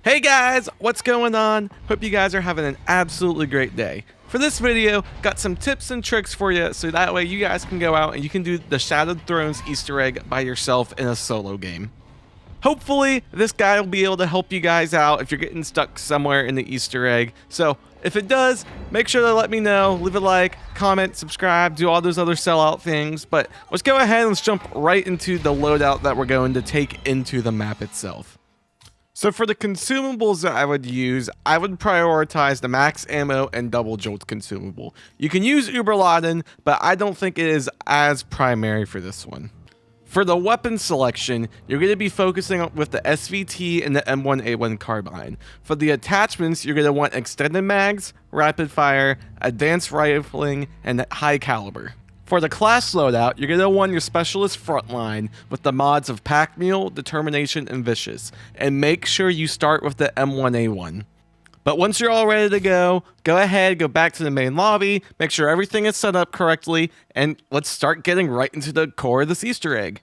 Hey guys, what's going on? Hope you guys are having an absolutely great day. For this video, got some tips and tricks for you so that way you guys can go out and you can do the Shattered Thrones Easter egg by yourself in a solo game. Hopefully, this guide will be able to help you guys out if you're getting stuck somewhere in the Easter egg. So, if it does, make sure to let me know, leave a like, comment, subscribe, do all those other sellout things. But let's go ahead and let's jump right into the loadout that we're going to take into the map itself. So for the consumables that I would use, I would prioritize the max ammo and double jolt consumable. You can use Uberladen, but I don't think it is as primary for this one. For the weapon selection, you're going to be focusing with the SVT and the M1A1 carbine. For the attachments, you're going to want extended mags, rapid fire, advanced rifling, and high caliber. For the class loadout, you're going to want your specialist frontline with the mods of Pack Mule, Determination, and Vicious, and make sure you start with the M1A1. But once you're all ready to go ahead, go back to the main lobby, make sure everything is set up correctly, and let's start getting right into the core of this Easter egg.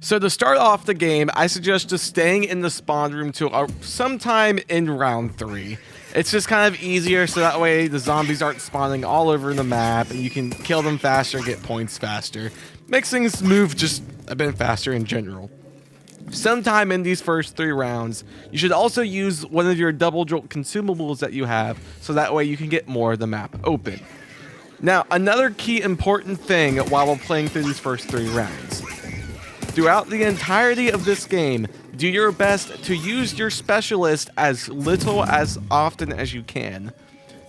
So to start off the game, I suggest just staying in the spawn room till sometime in round 3. It's just kind of easier so that way the zombies aren't spawning all over the map and you can kill them faster, get points faster. Makes things move just a bit faster in general. Sometime in these first 3 rounds, you should also use one of your double jolt consumables that you have so that way you can get more of the map open. Now, another key important thing while we're playing through these first 3 rounds. Throughout the entirety of this game, do your best to use your specialist as little as often as you can.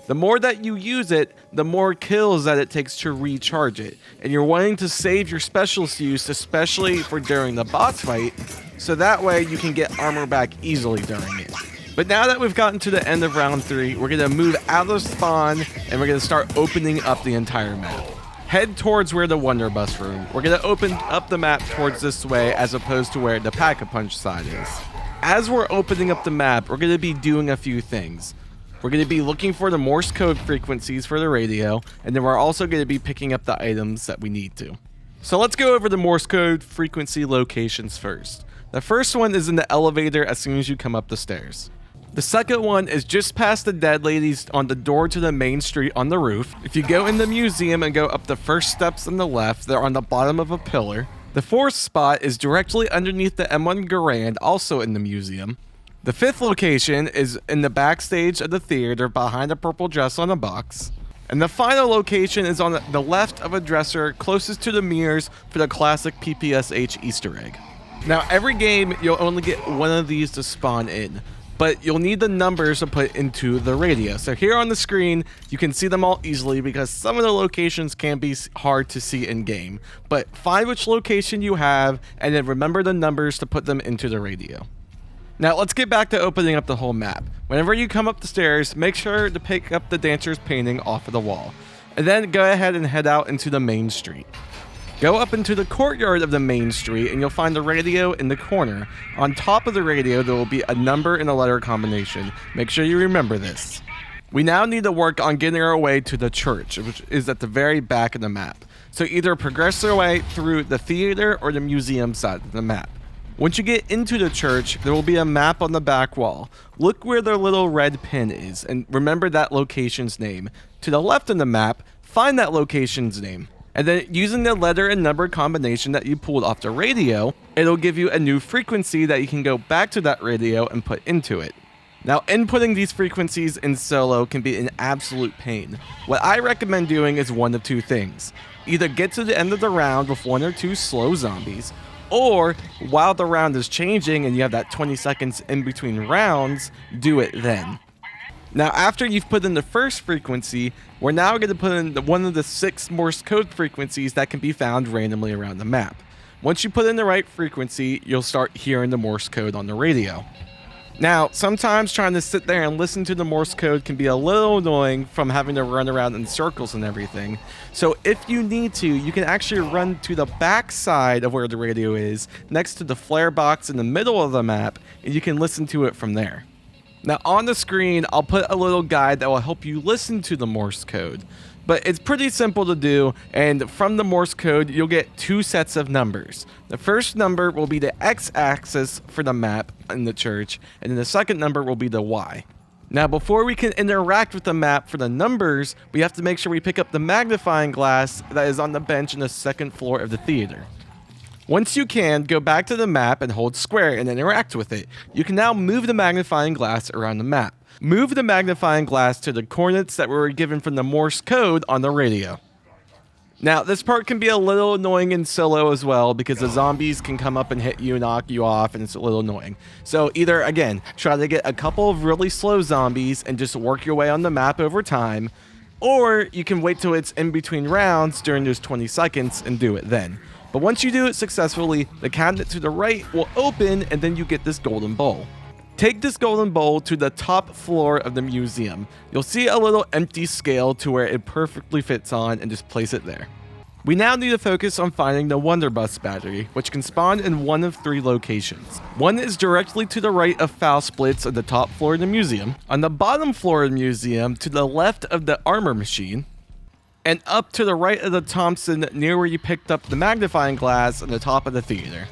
The more that you use it, the more kills that it takes to recharge it. And you're wanting to save your specialist use, especially for during the boss fight, so that way you can get armor back easily during it. But now that we've gotten to the end of round 3, we're going to move out of spawn and we're going to start opening up the entire map. Head towards where the Wonder Bus room. We're going to open up the map towards this way as opposed to where the Pack-a-Punch side is. As we're opening up the map, we're going to be doing a few things. We're going to be looking for the Morse code frequencies for the radio, and then we're also going to be picking up the items that we need to. So let's go over the Morse code frequency locations first. The first one is in the elevator as soon as you come up the stairs. The second one is just past the dead ladies on the door to the main street on the roof. If you go in the museum and go up the first steps on the left, they're on the bottom of a pillar. The fourth spot is directly underneath the M1 Garand, also in the museum. The fifth location is in the backstage of the theater behind a purple dress on a box. And the final location is on the left of a dresser closest to the mirrors for the classic PPSH Easter egg. Now, every game, you'll only get one of these to spawn in, but you'll need the numbers to put into the radio. So here on the screen, you can see them all easily because some of the locations can be hard to see in game. But find which location you have and then remember the numbers to put them into the radio. Now let's get back to opening up the whole map. Whenever you come up the stairs, make sure to pick up the dancer's painting off of the wall. And then go ahead and head out into the main street. Go up into the courtyard of the main street and you'll find the radio in the corner. On top of the radio, there will be a number and a letter combination. Make sure you remember this. We now need to work on getting our way to the church, which is at the very back of the map. So either progress your way through the theater or the museum side of the map. Once you get into the church, there will be a map on the back wall. Look where the little red pin is and remember that location's name. To the left of the map, find that location's name. And then using the letter and number combination that you pulled off the radio, it'll give you a new frequency that you can go back to that radio and put into it. Now, inputting these frequencies in solo can be an absolute pain. What I recommend doing is one of 2 things. Either get to the end of the round with 1 or 2 slow zombies, or while the round is changing and you have that 20 seconds in between rounds, do it then. Now, after you've put in the first frequency, we're now going to put in one of the 6 Morse code frequencies that can be found randomly around the map. Once you put in the right frequency, you'll start hearing the Morse code on the radio. Now, sometimes trying to sit there and listen to the Morse code can be a little annoying from having to run around in circles and everything. So if you need to, you can actually run to the back side of where the radio is, next to the flare box in the middle of the map, and you can listen to it from there. Now on the screen, I'll put a little guide that will help you listen to the Morse code. But it's pretty simple to do, and from the Morse code, you'll get 2 sets of numbers. The first number will be the x-axis for the map in the church, and then the second number will be the y. Now, before we can interact with the map for the numbers, we have to make sure we pick up the magnifying glass that is on the bench in the second floor of the theater. Once you can, go back to the map and hold square and interact with it. You can now move the magnifying glass around the map. Move the magnifying glass to the coordinates that were given from the Morse code on the radio. Now, this part can be a little annoying in solo as well because the zombies can come up and hit you, knock you off, and it's a little annoying. So either, again, try to get a couple of really slow zombies and just work your way on the map over time, or you can wait till it's in between rounds during those 20 seconds and do it then. But once you do it successfully, the cabinet to the right will open and then you get this golden bowl. Take this golden bowl to the top floor of the museum. You'll see a little empty scale to where it perfectly fits on and just place it there. We now need to focus on finding the Wonderbus battery, which can spawn in one of 3 locations. One is directly to the right of Foul Splits on the top floor of the museum, on the bottom floor of the museum to the left of the armor machine, and up to the right of the Thompson near where you picked up the magnifying glass on the top of the theater.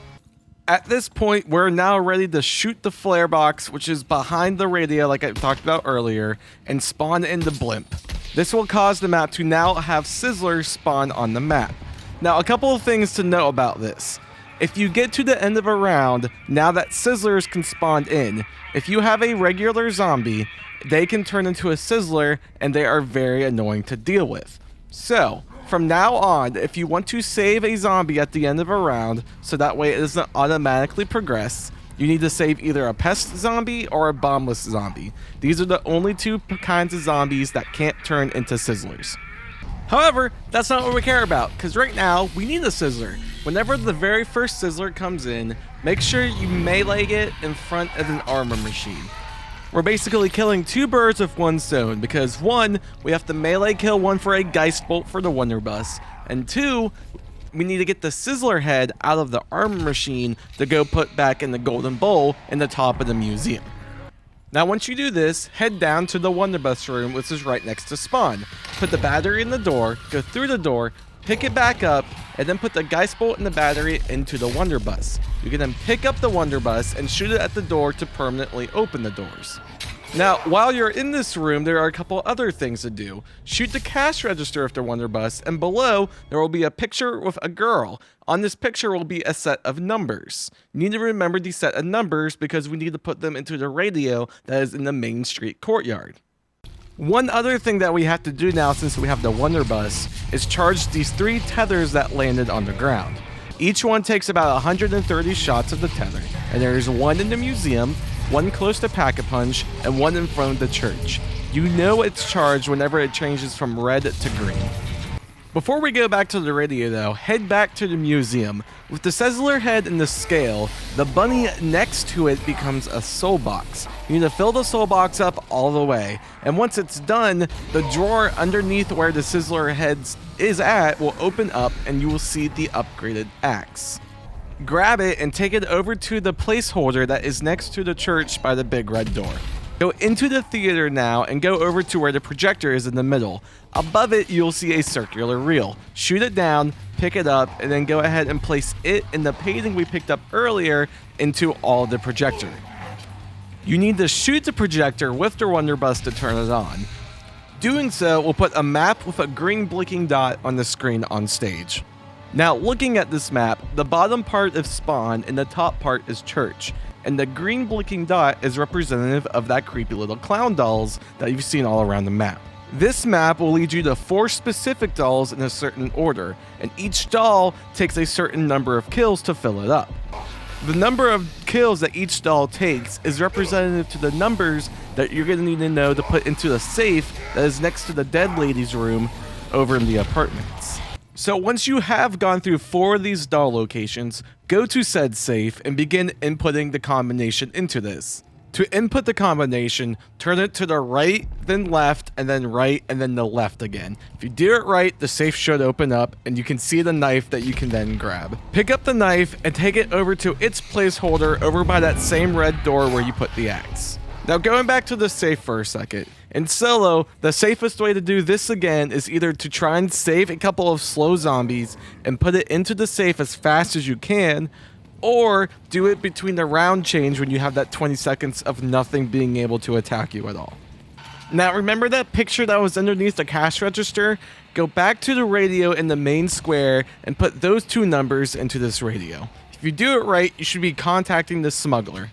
At this point, we're now ready to shoot the flare box, which is behind the radio like I talked about earlier, and spawn in the blimp. This will cause the map to now have sizzlers spawn on the map. Now, a couple of things to know about this. If you get to the end of a round, now that sizzlers can spawn in. If you have a regular zombie, they can turn into a sizzler, and they are very annoying to deal with. So, from now on, if you want to save a zombie at the end of a round, so that way it doesn't automatically progress, you need to save either a pest zombie or a bombless zombie. These are the only 2 kinds of zombies that can't turn into sizzlers. However, that's not what we care about, because right now, we need a sizzler. Whenever the very first sizzler comes in, make sure you melee it in front of an armor machine. We're basically killing 2 birds with 1 stone, because 1, we have to melee kill one for a Geist Bolt for the Wonderbus, and 2, we need to get the Sizzler head out of the armor machine to go put back in the golden bowl in the top of the museum. Now once you do this, head down to the Wonderbus room, which is right next to spawn. Put the battery in the door, go through the door, pick it back up, and then put the Geist Bolt and the battery into the Wonderbus. You can then pick up the Wonderbus and shoot it at the door to permanently open the doors. Now, while you're in this room, there are a couple other things to do. Shoot the cash register of the Wonderbus, and below, there will be a picture with a girl. On this picture will be a set of numbers. You need to remember these set of numbers because we need to put them into the radio that is in the main street courtyard. One other thing that we have to do now, since we have the Wonderbus, is charge these 3 tethers that landed on the ground. Each one takes about 130 shots of the tether, and there is 1 in the museum, 1 close to Pack-a-Punch, and 1 in front of the church. You know it's charged whenever it changes from red to green. Before we go back to the radio though, head back to the museum. With the Sizzler head and the scale, the bunny next to it becomes a soul box. You need to fill the soul box up all the way, and once it's done, the drawer underneath where the Sizzler heads is at will open up and you will see the upgraded axe. Grab it and take it over to the placeholder that is next to the church by the big red door. Go into the theater now and go over to where the projector is in the middle. Above it, you'll see a circular reel. Shoot it down, pick it up, and then go ahead and place it and the painting we picked up earlier into all the projector. You need to shoot the projector with the Wonderbus to turn it on. Doing so will put a map with a green blinking dot on the screen on stage. Now, looking at this map, the bottom part is spawn and the top part is church. And the green blinking dot is representative of that creepy little clown dolls that you've seen all around the map. This map will lead you to 4 specific dolls in a certain order, and each doll takes a certain number of kills to fill it up. The number of kills that each doll takes is representative to the numbers that you're going to need to know to put into the safe that is next to the dead lady's room over in the apartments. So once you have gone through 4 of these doll locations, go to said safe and begin inputting the combination into this. To input the combination, turn it to the right, then left, and then right, and then the left again. If you do it right, the safe should open up, and you can see the knife that you can then grab. Pick up the knife and take it over to its placeholder over by that same red door where you put the axe. Now going back to the safe for a second, in solo, the safest way to do this again is either to try and save a couple of slow zombies and put it into the safe as fast as you can, or do it between the round change when you have that 20 seconds of nothing being able to attack you at all. Now remember that picture that was underneath the cash register? Go back to the radio in the main square and put those two numbers into this radio. If you do it right, you should be contacting the smuggler.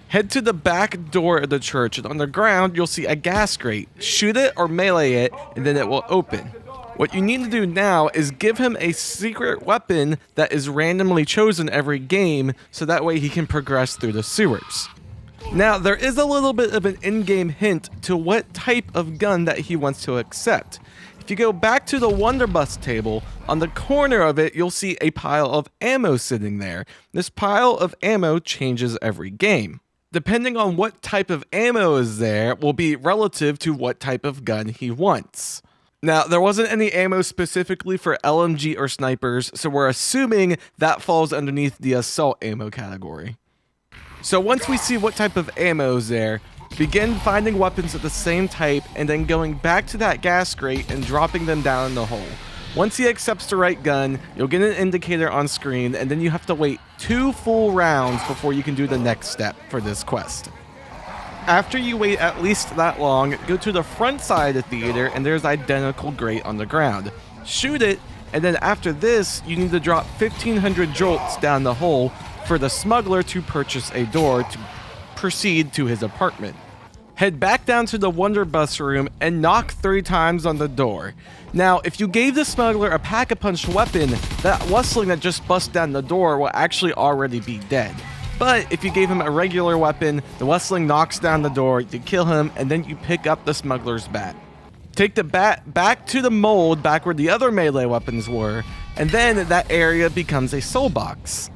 Head to the back door of the church, and on the ground you'll see a gas grate. Shoot it or melee it, and then it will open. What you need to do now is give him a secret weapon that is randomly chosen every game, so that way he can progress through the sewers. Now, there is a little bit of an in-game hint to what type of gun that he wants to accept. If you go back to the Wonderbus table, on the corner of it, you'll see a pile of ammo sitting there. This pile of ammo changes every game. Depending on what type of ammo is there will be relative to what type of gun he wants. Now, there wasn't any ammo specifically for LMG or snipers, so we're assuming that falls underneath the assault ammo category. So once we see what type of ammo is there, begin finding weapons of the same type and then going back to that gas grate and dropping them down in the hole. Once he accepts the right gun, you'll get an indicator on screen, and then you have to wait 2 full rounds before you can do the next step for this quest. After you wait at least that long, go to the front side of the theater and there's identical grate on the ground. Shoot it, and then after this, you need to drop 1,500 jolts down the hole for the smuggler to purchase a door to proceed to his apartment. Head back down to the Wonderbus room and knock 3 times on the door. Now, if you gave the smuggler a pack-a-punch weapon, that Wustling that just bust down the door will actually already be dead. But if you gave him a regular weapon, the Wustling knocks down the door, you kill him, and then you pick up the smuggler's bat. Take the bat back to the mold, back where the other melee weapons were, and then that area becomes a soul box.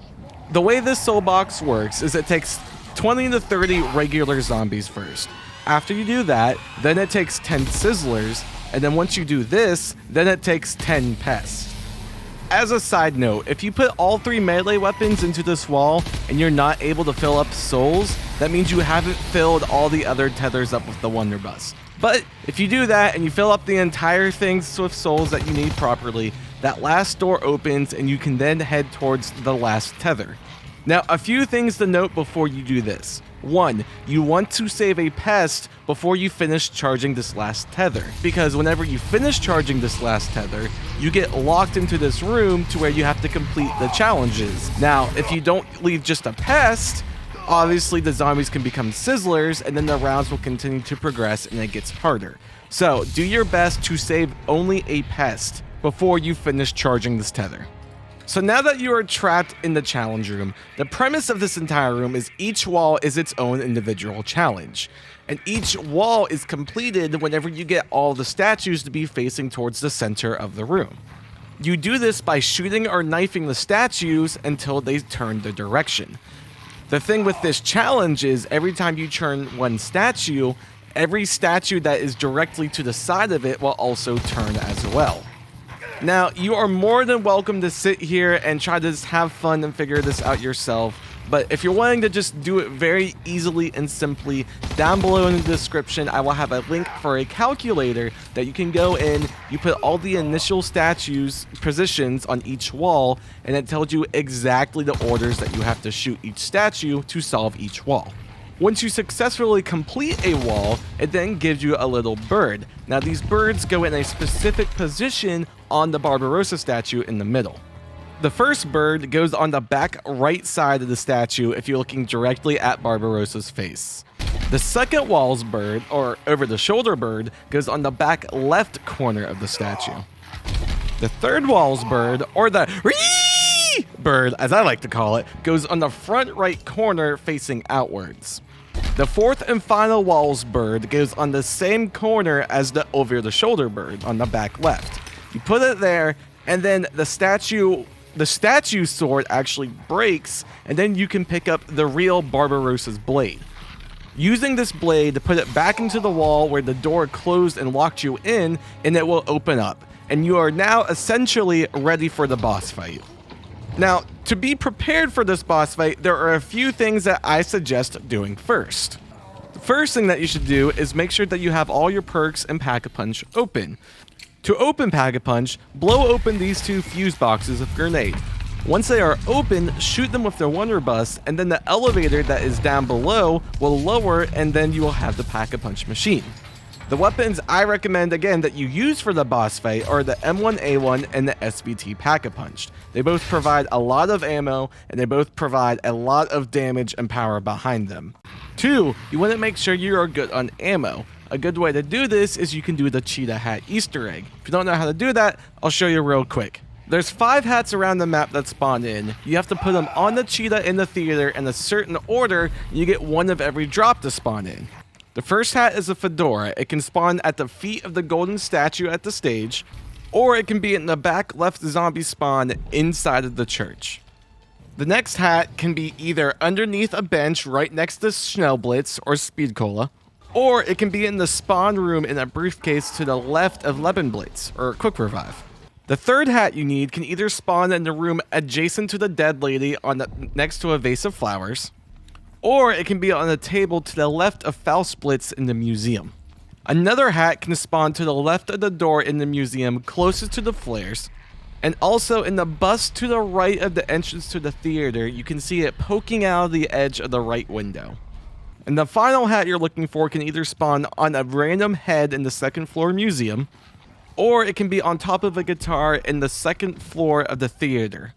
The way this soul box works is it takes 20 to 30 regular zombies first. After you do that, then it takes 10 sizzlers, and then once you do this, then it takes 10 pests. As a side note, if you put all 3 melee weapons into this wall and you're not able to fill up souls, that means you haven't filled all the other tethers up with the Wonderbus. But if you do that and you fill up the entire thing with souls that you need properly, that last door opens and you can then head towards the last tether. Now, a few things to note before you do this. 1, you want to save a pest before you finish charging this last tether, because whenever you finish charging this last tether, you get locked into this room to where you have to complete the challenges. Now, if you don't leave just a pest, obviously the zombies can become sizzlers, and then the rounds will continue to progress and it gets harder. So, do your best to save only a pest before you finish charging this tether. So now that you are trapped in the challenge room, the premise of this entire room is each wall is its own individual challenge. And each wall is completed whenever you get all the statues to be facing towards the center of the room. You do this by shooting or knifing the statues until they turn the direction. The thing with this challenge is every time you turn one statue, every statue that is directly to the side of it will also turn as well. Now, you are more than welcome to sit here and try to just have fun and figure this out yourself, but if you're wanting to just do it very easily and simply, down below in the description, I will have a link for a calculator that you can go in, you put all the initial statues' positions on each wall, and it tells you exactly the orders that you have to shoot each statue to solve each wall. Once you successfully complete a wall, it then gives you a little bird. Now these birds go in a specific position on the Barbarossa statue in the middle. The first bird goes on the back right side of the statue if you're looking directly at Barbarossa's face. The second wall's bird, or over-the-shoulder bird, goes on the back left corner of the statue. The third wall's bird, or the bird, as I like to call it, goes on the front right corner facing outwards. The fourth and final wall's bird goes on the same corner as the over-the-shoulder bird on the back left. You put it there, and then the statue sword actually breaks, and then you can pick up the real Barbarossa's blade. Using this blade to put it back into the wall where the door closed and locked you in, and it will open up. And you are now essentially ready for the boss fight. Now, to be prepared for this boss fight, there are a few things that I suggest doing first. First thing that you should do is make sure that you have all your perks and Pack-a-Punch open. To open Pack-a-Punch, blow open these 2 fuse boxes of grenade. Once they are open, shoot them with the Wonder Bus, and then the elevator that is down below will lower, and then you will have the Pack-a-Punch machine. The weapons I recommend again that you use for the boss fight are the M1A1 and the SBT Pack-a-Punch. They both provide a lot of ammo, and they both provide a lot of damage and power behind them. 2, you want to make sure you are good on ammo. A good way to do this is you can do the cheetah hat Easter egg. If you don't know how to do that, I'll show you real quick. There's 5 hats around the map that spawn in. You have to put them on the cheetah in the theater in a certain order, and you get 1 of every drop to spawn in. The first hat is a fedora. It can spawn at the feet of the golden statue at the stage, or it can be in the back left zombie spawn inside of the church. The next hat can be either underneath a bench right next to Schnellblitz or Speed Cola, or it can be in the spawn room in a briefcase to the left of Lebenblitz or Quick Revive. The third hat you need can either spawn in the room adjacent to the dead lady next to a vase of flowers, or it can be on a table to the left of Faustblitz in the museum. Another hat can spawn to the left of the door in the museum closest to the flares, and also in the bus to the right of the entrance to the theater. You can see it poking out of the edge of the right window. And the final hat you're looking for can either spawn on a random head in the second floor museum, or it can be on top of a guitar in the second floor of the theater.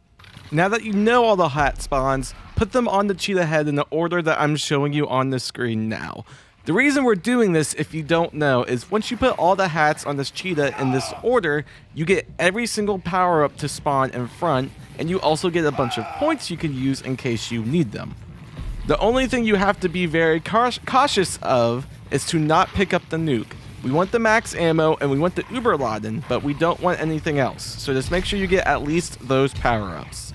Now that you know all the hat spawns, put them on the cheetah head in the order that I'm showing you on the screen now. The reason we're doing this, if you don't know, is once you put all the hats on this cheetah in this order, you get every single power-up to spawn in front, and you also get a bunch of points you can use in case you need them. The only thing you have to be very cautious of is to not pick up the nuke. We want the max ammo and we want the Uberladen, but we don't want anything else. So just make sure you get at least those power-ups.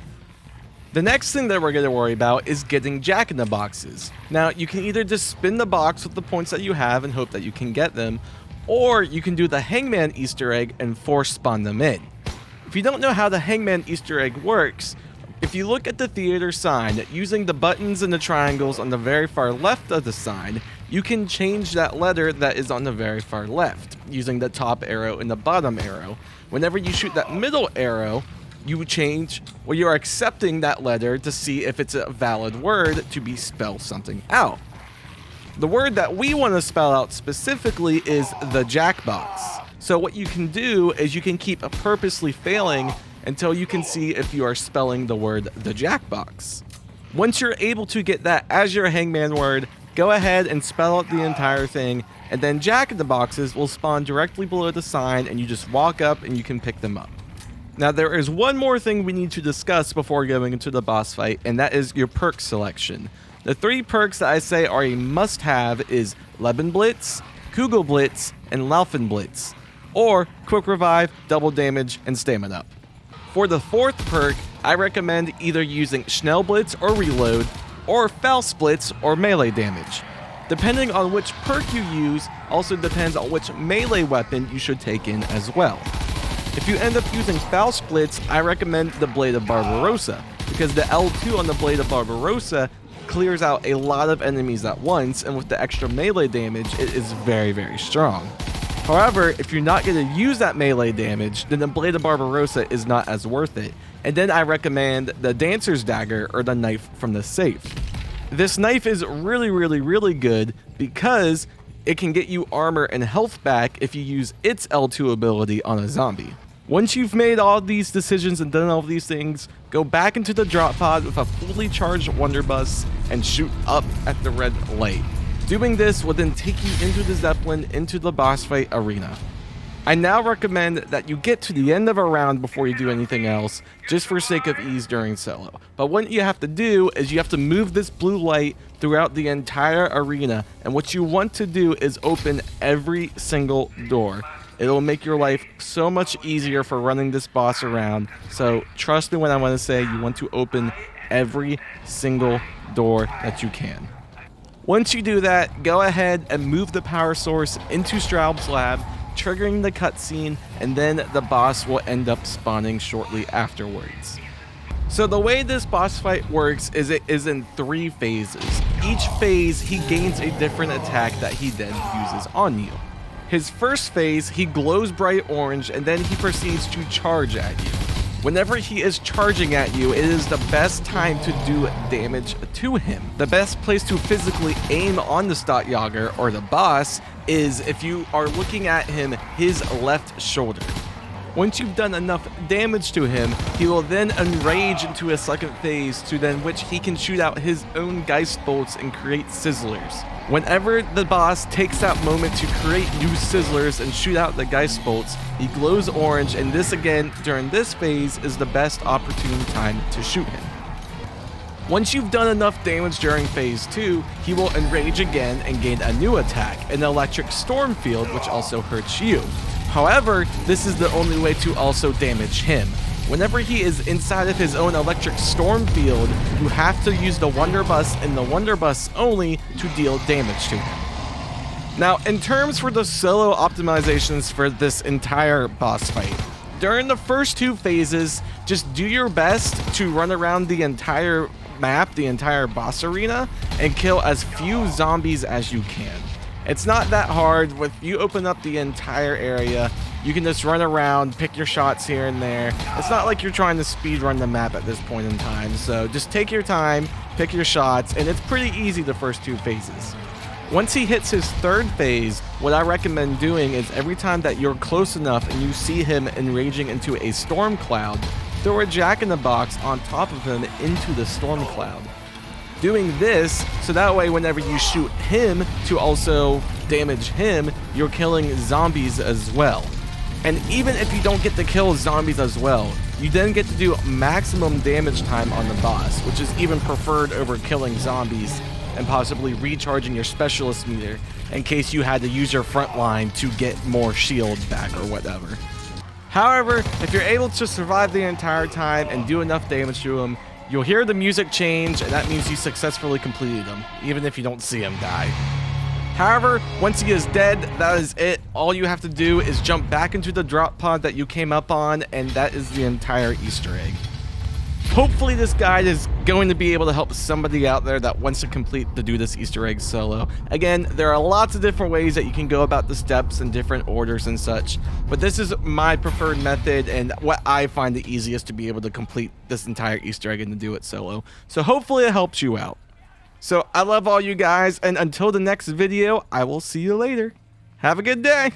The next thing that we're going to worry about is getting Jack-in-the-Boxes. Now, you can either just spin the box with the points that you have and hope that you can get them, or you can do the Hangman Easter egg and force spawn them in. If you don't know how the Hangman Easter egg works, if you look at the theater sign, using the buttons and the triangles on the very far left of the sign, you can change that letter that is on the very far left, using the top arrow and the bottom arrow. Whenever you shoot that middle arrow, you change, or you're accepting that letter to see if it's a valid word to spell something out. The word that we want to spell out specifically is the Jackbox. So what you can do is you can keep purposely failing until you can see if you are spelling the word the Jackbox. Once you're able to get that as your Hangman word, go ahead and spell out the entire thing, and then Jack-in-the-Boxes will spawn directly below the sign, and you just walk up and you can pick them up. Now, there is one more thing we need to discuss before going into the boss fight, and that is your perk selection. The 3 perks that I say are a must-have is Lebenblitz, Kugelblitz, and Laufenblitz, or Quick Revive, Double Damage, and Stamina Up. For the 4th perk, I recommend either using Schnellblitz or Reload, or Faustblitz or Melee Damage. Depending on which perk you use, also depends on which melee weapon you should take in as well. If you end up using Faustblitz, I recommend the Blade of Barbarossa, because the L2 on the Blade of Barbarossa clears out a lot of enemies at once, and with the extra melee damage, it is very, very strong. However, if you're not going to use that melee damage, then the Blade of Barbarossa is not as worth it. And then I recommend the Dancer's Dagger or the Knife from the Safe. This knife is really, really, really good because it can get you armor and health back if you use its L2 ability on a zombie. Once you've made all these decisions and done all of these things, go back into the drop pod with a fully charged Wonder Bus and shoot up at the red light. Doing this will then take you into the Zeppelin into the boss fight arena. I now recommend that you get to the end of a round before you do anything else, just for sake of ease during solo. But what you have to do is you have to move this blue light throughout the entire arena, and what you want to do is open every single door. It'll make your life so much easier for running this boss around, so trust me when I want to say you want to open every single door that you can. Once you do that, go ahead and move the power source into Straub's lab, triggering the cutscene, and then the boss will end up spawning shortly afterwards. So the way this boss fight works is it is in 3 phases. each phase he gains a different attack that he then uses on you. His first phase, he glows bright orange and then he proceeds to charge at you. Whenever he is charging at you, it is the best time to do damage to him. The best place to physically aim on the Stadtjager or the boss is if you are looking at him, his left shoulder. Once you've done enough damage to him, he will then enrage into a second phase to then which he can shoot out his own Geist bolts and create sizzlers. Whenever the boss takes that moment to create new sizzlers and shoot out the Geist bolts, he glows orange, and this again, during this phase, is the best opportune time to shoot him. Once you've done enough damage during phase 2, he will enrage again and gain a new attack, an electric storm field, which also hurts you. However, this is the only way to also damage him. Whenever he is inside of his own electric storm field, you have to use the Wunderbuss and the Wunderbuss only to deal damage to him. Now, in terms for the solo optimizations for this entire boss fight, during the first 2 phases, just do your best to run around the entire map, the entire boss arena, and kill as few zombies as you can. It's not that hard. If you open up the entire area, you can just run around, pick your shots here and there. It's not like you're trying to speed run the map at this point in time, so just take your time, pick your shots, and it's pretty easy the first 2 phases. Once he hits his 3rd phase, what I recommend doing is every time that you're close enough and you see him enraging into a storm cloud, throw a jack-in-the-box on top of him into the storm cloud. Doing this, so that way whenever you shoot him to also damage him, you're killing zombies as well. And even if you don't get to kill zombies as well, you then get to do maximum damage time on the boss, which is even preferred over killing zombies and possibly recharging your specialist meter in case you had to use your front line to get more shield back or whatever. However, if you're able to survive the entire time and do enough damage to him, you'll hear the music change, and that means you successfully completed him, even if you don't see him die. However, once he is dead, that is it. All you have to do is jump back into the drop pod that you came up on, and that is the entire Easter egg. Hopefully this guide is going to be able to help somebody out there that wants to do this Easter egg solo. Again, there are lots of different ways that you can go about the steps in different orders and such, but this is my preferred method and what I find the easiest to be able to complete this entire Easter egg and to do it solo. So hopefully it helps you out. So I love all you guys, and until the next video, I will see you later. Have a good day.